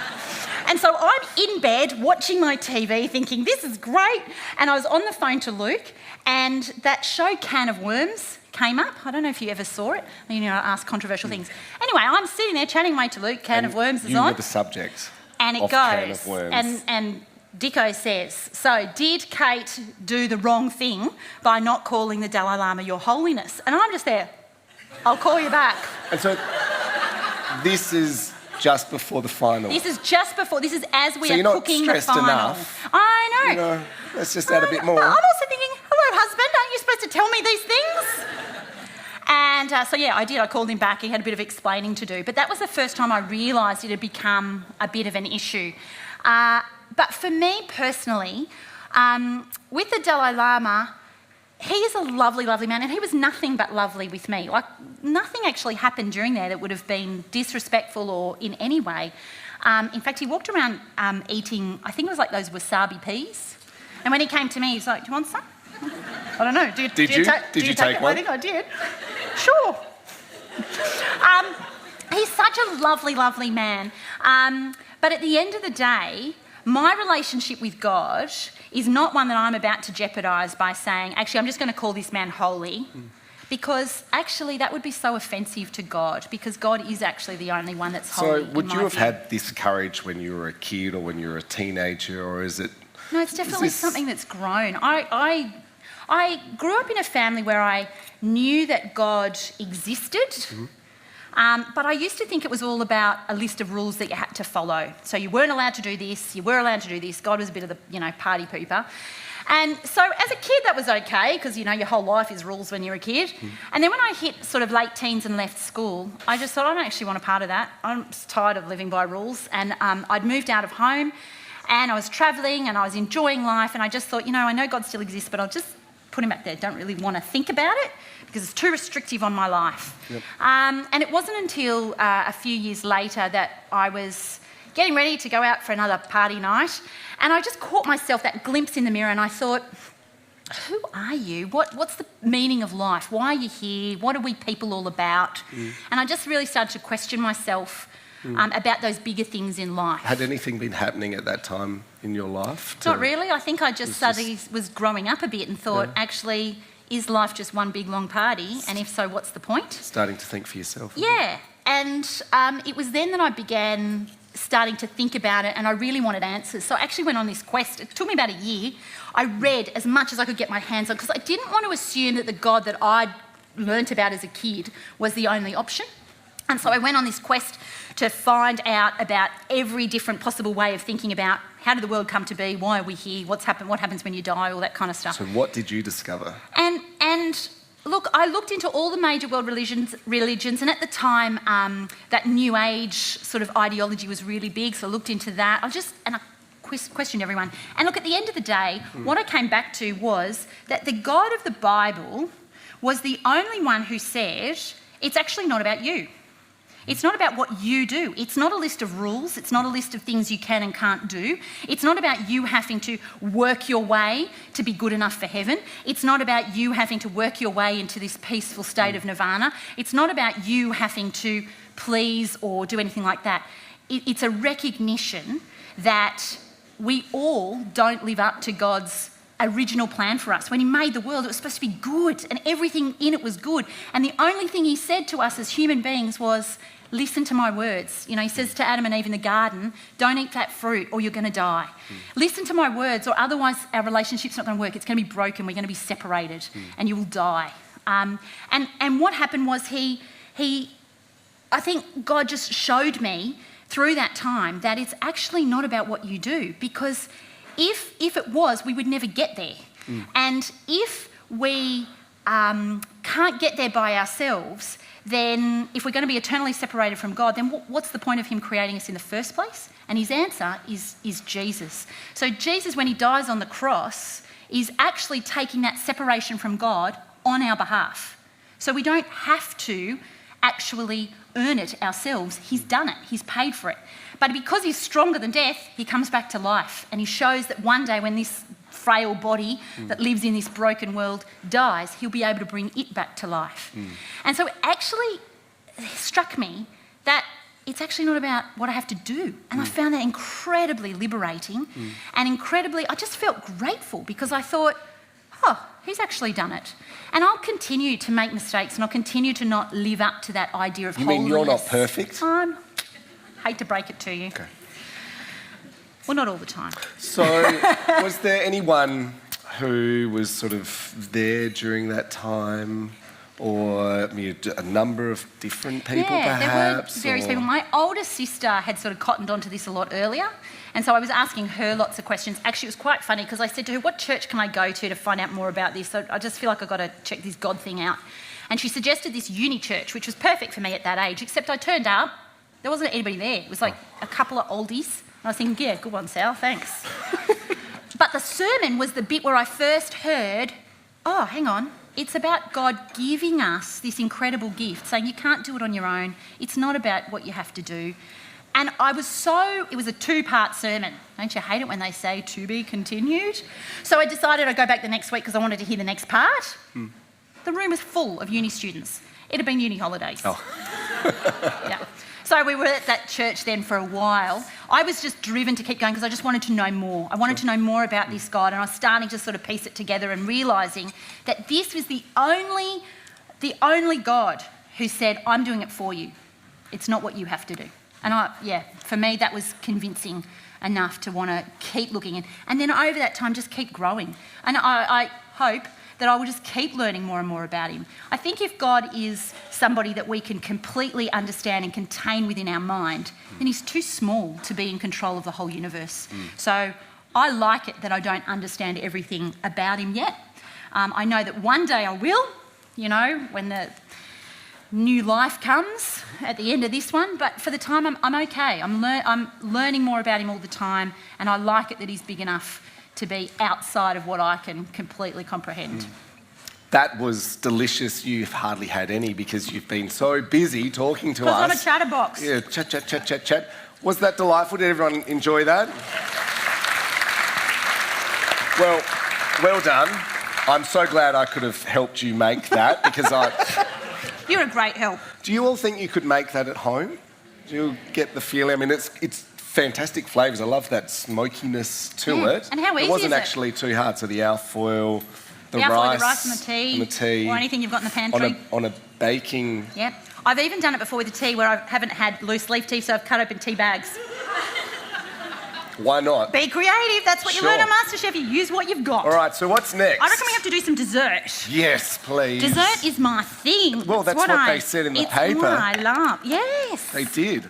And so I'm in bed watching my TV thinking, this is great. And I was on the phone to Luke, and that show Can of Worms came up. I don't know if you ever saw it. You know, I ask controversial things. Anyway, I'm sitting there chatting away to Luke. Can of Worms is on. You were the subject. And it of goes. Can of Worms. And Dicko says, so did Kate do the wrong thing by not calling the Dalai Lama Your Holiness? And I'm just there. I'll call you back. And so this is just before the final. This is just before. This is as we So are you're not cooking the stressed final. enough. I know. You know, let's just add a bit more. But I'm also thinking, hello, husband, aren't you supposed to tell me these things? And so, yeah, I did. I called him back. He had a bit of explaining to do. But that was the first time I realised it had become a bit of an issue. But for me personally, with the Dalai Lama, he is a lovely, lovely man, and he was nothing but lovely with me. Like, nothing actually happened during there that would have been disrespectful or in any way. In fact, he walked around eating, I think it was like those wasabi peas. And when he came to me, he's like, do you want some? I don't know. Did you take it? one? I think I did. Sure. He's such a lovely, lovely man. But at the end of the day, my relationship with God is not one that I'm about to jeopardise by saying, actually, I'm just going to call this man holy, because actually that would be so offensive to God, because God is actually the only one that's holy. So would you have had this courage when you were a kid or when you were a teenager, or is it... No, it's definitely something that's grown. I grew up in a family where I knew that God existed, but I used to think it was all about a list of rules that you had to follow. So you weren't allowed to do this, you were allowed to do this. God was a bit of the, party pooper. And so as a kid, that was okay, because, your whole life is rules when you're a kid. And then when I hit sort of late teens and left school, I just thought, I don't actually want a part of that. I'm just tired of living by rules. And I'd moved out of home, and I was travelling, and I was enjoying life, and I just thought, I know God still exists, but I'll just put him back there. Don't really want to think about it, because it's too restrictive on my life. Yep. And it wasn't until a few years later that I was getting ready to go out for another party night, and I just caught myself, that glimpse in the mirror, and I thought, who are you? What's the meaning of life? Why are you here? What are we people all about? And I just really started to question myself about those bigger things in life. Had anything been happening at that time in your life? Not really. I think I just suddenly was growing up a bit and thought, actually, is life just one big long party? And if so, what's the point? Starting to think for yourself. Yeah. And it was then that I began starting to think about it, and I really wanted answers. So I actually went on this quest. It took me about a year. I read as much as I could get my hands on, because I didn't want to assume that the God that I'd learnt about as a kid was the only option. And so I went on this quest to find out about every different possible way of thinking about how did the world come to be, why are we here, what happens when you die, all that kind of stuff. So what did you discover? And look, I looked into all the major world religions, and at the time, that New Age sort of ideology was really big, so I looked into that. I questioned everyone. And look, at the end of the day, what I came back to was that the God of the Bible was the only one who said, it's actually not about you. It's not about what you do. It's not a list of rules. It's not a list of things you can and can't do. It's not about you having to work your way to be good enough for heaven. It's not about you having to work your way into this peaceful state of nirvana. It's not about you having to please or do anything like that. It's a recognition that we all don't live up to God's original plan for us. When he made the world, it was supposed to be good, and everything in it was good. And the only thing he said to us as human beings was, listen to my words. He says to Adam and Eve in the garden, don't eat that fruit or you're going to die. Listen to my words, or otherwise our relationship's not going to work. It's going to be broken. We're going to be separated and you will die. And what happened was I think God just showed me through that time that it's actually not about what you do, because if it was, we would never get there. And if we can't get there by ourselves, then if we're going to be eternally separated from God, then what's the point of him creating us in the first place? And his answer is Jesus. So Jesus, when he dies on the cross, is actually taking that separation from God on our behalf. So we don't have to actually earn it ourselves. He's done it. He's paid for it. But because he's stronger than death, he comes back to life, and he shows that one day when this frail body that lives in this broken world dies, he'll be able to bring it back to life. And so it actually struck me that it's actually not about what I have to do. And I found that incredibly liberating and I just felt grateful because I thought, he's actually done it. And I'll continue to make mistakes and I'll continue to not live up to that idea of holiness. You mean you're not perfect? Hate to break it to you. Okay. Well, not all the time. So, was there anyone who was sort of there during that time, or a number of different people, perhaps? There were various people. My older sister had sort of cottoned onto this a lot earlier, and so I was asking her lots of questions. Actually, it was quite funny because I said to her, "What church can I go to find out more about this? So I just feel like I've got to check this God thing out." And she suggested this uni church, which was perfect for me at that age, except I turned up, there wasn't anybody there. It was like a couple of oldies. And I was thinking, yeah, good one, Sal, thanks. But the sermon was the bit where I first heard, hang on, it's about God giving us this incredible gift, saying you can't do it on your own. It's not about what you have to do. And it was a 2-part sermon. Don't you hate it when they say to be continued? So I decided I'd go back the next week because I wanted to hear the next part. The room was full of uni students. It had been uni holidays. Yeah. So we were at that church then for a while. I was just driven to keep going because I just wanted to know more. I wanted to know more about this God, and I was starting to sort of piece it together and realising that this was the only God who said, I'm doing it for you. It's not what you have to do. And for me, that was convincing enough to want to keep looking in. And then over that time, just keep growing. And I hope that I will just keep learning more and more about him. I think if God is somebody that we can completely understand and contain within our mind, then he's too small to be in control of the whole universe. So I like it that I don't understand everything about him yet. I know that one day I will, when the new life comes at the end of this one, but for the time I'm okay. I'm learning more about him all the time, and I like it that he's big enough to be outside of what I can completely comprehend. That was delicious. You've hardly had any because you've been so busy talking to us. Because I'm a chatterbox. Yeah, chat. Was that delightful? Did everyone enjoy that? Well done. I'm so glad I could have helped you make that because You're a great help. Do you all think you could make that at home? Do you get the feeling? I mean, it's fantastic flavours. I love that smokiness to it. And how easy is it? It wasn't actually too hard. So the alfoil, the rice and the tea. Or anything you've got in the pantry. On a baking... Yep. I've even done it before with the tea where I haven't had loose leaf tea, so I've cut open tea bags. Why not? Be creative. That's what you learn on Masterchef. You use what you've got. All right, so what's next? I reckon we have to do some dessert. Yes, please. Dessert is my thing. Well, that's what they said in the paper. It's what I love. Yes. They did.